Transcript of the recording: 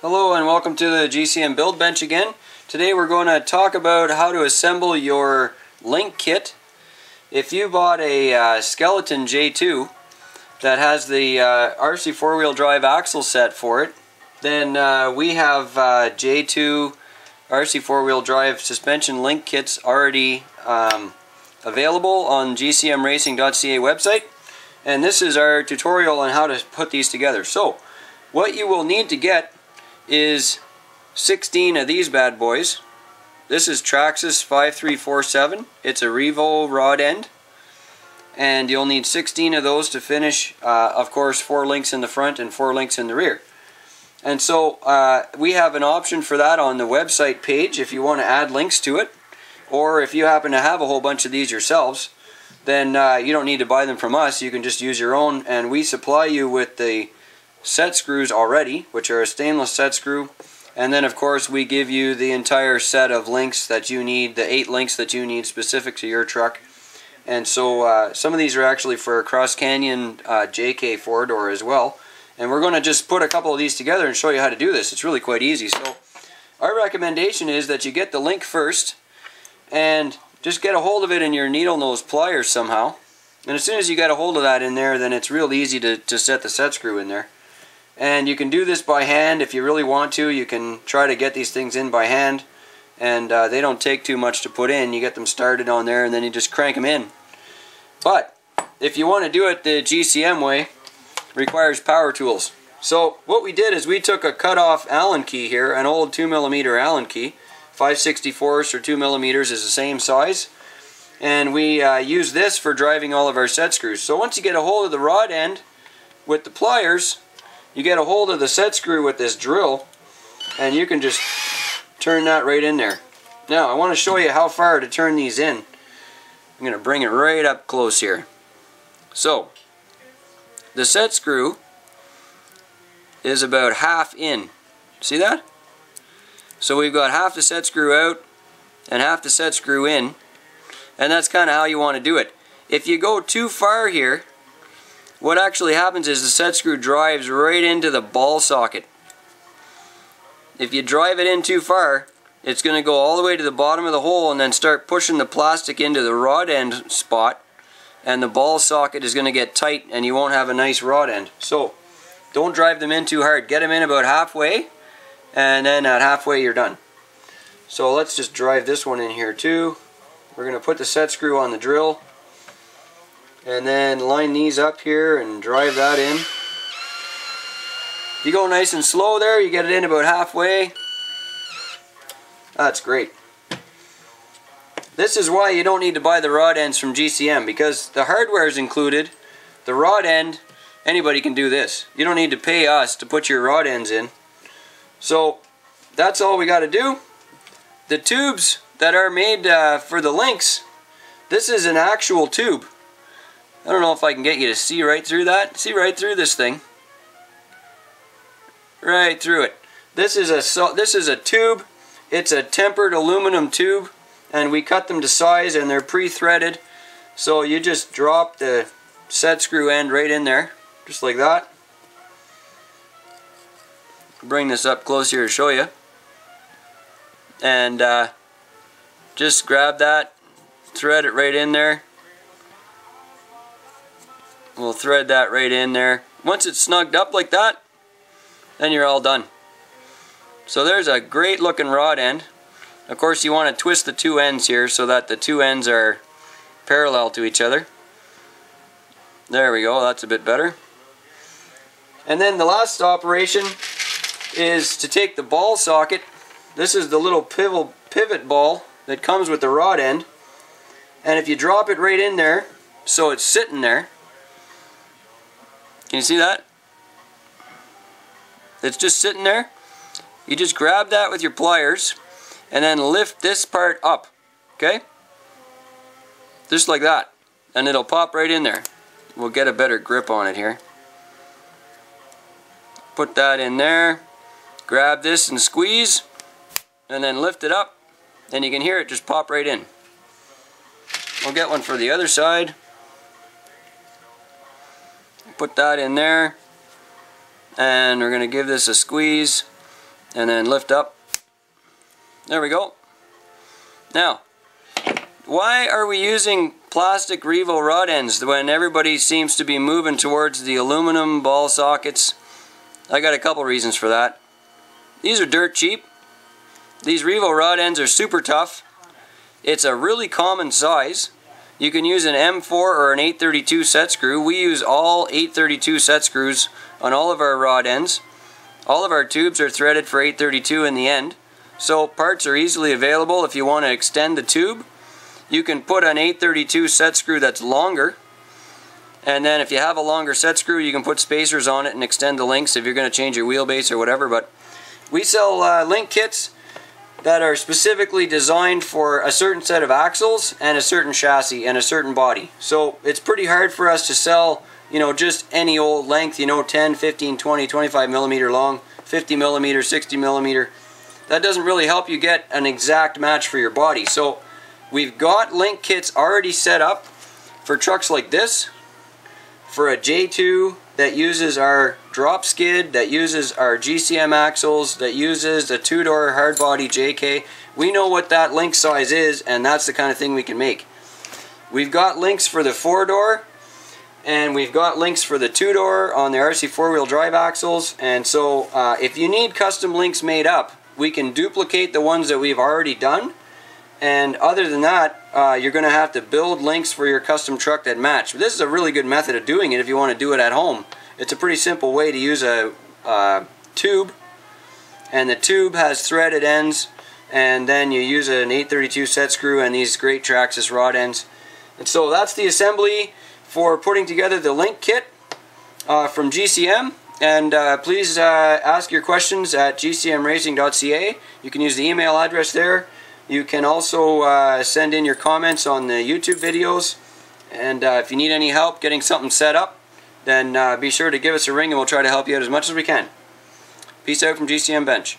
Hello and welcome to the GCM Build Bench again. Today we're going to talk about how to assemble your link kit. If you bought a skeleton J2 that has the RC 4-wheel drive axle set for it, then we have J2 RC 4-wheel drive suspension link kits already available on gcmracing.ca website, and this is our tutorial on how to put these together. So what you will need to get is 16 of these bad boys. This is Traxxas 5347. It's a Revo rod end, and you'll need 16 of those to finish, of course, 4 links in the front and 4 links in the rear. And so we have an option for that on the website page if you want to add links to it, or if you happen to have a whole bunch of these yourselves, then you don't need to buy them from us. You can just use your own, and we supply you with the set screws already, which are a stainless set screw, and then of course we give you the entire set of links that you need, the 8 links that you need specific to your truck. And so some of these are actually for a Cross Canyon JK 4-door as well, and we're going to just put a couple of these together and show you how to do this. It's really quite easy. So our recommendation is that you get the link first and just get a hold of it in your needle nose pliers somehow, and as soon as you get a hold of that in there, then it's real easy to set the set screw in there. And you can do this by hand if you really want to. You can try to get these things in by hand, and they don't take too much to put in. You get them started on there and then you just crank them in. But if you want to do it the GCM way, it requires power tools. So what we did is we took a cut-off Allen key here, an old 2mm Allen key. 5/64 or 2mm is the same size, and we use this for driving all of our set screws. So once you get a hold of the rod end with the pliers, you get a hold of the set screw with this drill, and you can just turn that right in there. Now I want to show you how far to turn these in. I'm going to bring it right up close here. So the set screw is about half in. See that? So we've got half the set screw out and half the set screw in, and that's kind of how you want to do it. If you go too far here, what actually happens is the set screw drives right into the ball socket. If you drive it in too far, it's going to go all the way to the bottom of the hole and then start pushing the plastic into the rod end spot, and the ball socket is going to get tight and you won't have a nice rod end. So don't drive them in too hard. Get them in about halfway, and then at halfway you're done. So let's just drive this one in here too. We're going to put the set screw on the drill, and then line these up here and drive that in. If you go nice and slow there, you get it in about halfway. That's great. This is why you don't need to buy the rod ends from GCM, because the hardware is included. The rod end, anybody can do this. You don't need to pay us to put your rod ends in. So that's all we got to do. The tubes that are made for the links, this is an actual tube. I don't know if I can get you to see right through that. See right through this thing. Right through it. This is a tube. It's a tempered aluminum tube, and we cut them to size, and they're pre-threaded. So you just drop the set screw end right in there, just like that. Bring this up close here to show you. And just grab that, thread it right in there. We'll thread that right in there. Once it's snugged up like that, then you're all done. So there's a great looking rod end. Of course you want to twist the two ends here so that the two ends are parallel to each other. There we go, that's a bit better. And then the last operation is to take the ball socket. This is the little pivot ball that comes with the rod end, and if you drop it right in there so it's sitting there, can you see that? It's just sitting there. You just grab that with your pliers and then lift this part up, okay? Just like that, and it'll pop right in there. We'll get a better grip on it here. Put that in there, grab this and squeeze, and then lift it up, and you can hear it just pop right in. We'll get one for the other side. Put that in there, and we're going to give this a squeeze, and then lift up. There we go. Now, why are we using plastic Revo rod ends when everybody seems to be moving towards the aluminum ball sockets? I got a couple reasons for that. These are dirt cheap. These Revo rod ends are super tough. It's a really common size. You can use an M4 or an 832 set screw. We use all 832 set screws on all of our rod ends. All of our tubes are threaded for 832 in the end. So parts are easily available. If you want to extend the tube, you can put an 832 set screw that's longer. And then if you have a longer set screw, you can put spacers on it and extend the links if you're going to change your wheelbase or whatever. But we sell link kits that are specifically designed for a certain set of axles and a certain chassis and a certain body. So it's pretty hard for us to sell, you know, just any old length, you know, 10, 15, 20, 25 millimeter long, 50 millimeter, 60 millimeter. That doesn't really help you get an exact match for your body. So we've got link kits already set up for trucks like this, for a J2 that uses our drop skid, that uses our GCM axles, that uses a 2-door hard body JK. We know what that link size is, and that's the kind of thing we can make. We've got links for the 4-door, and we've got links for the 2-door on the RC 4-wheel drive axles. And so if you need custom links made up, we can duplicate the ones that we've already done. And other than that, you're going to have to build links for your custom truck that match. But this is a really good method of doing it if you want to do it at home. It's a pretty simple way to use a tube, and the tube has threaded ends, and then you use an 832 set screw and these great Traxxas rod ends. And so that's the assembly for putting together the link kit from GCM. And please ask your questions at gcmracing.ca. You can use the email address there. You can also send in your comments on the YouTube videos. And if you need any help getting something set up, then be sure to give us a ring and we'll try to help you out as much as we can. Peace out from GCM Bench.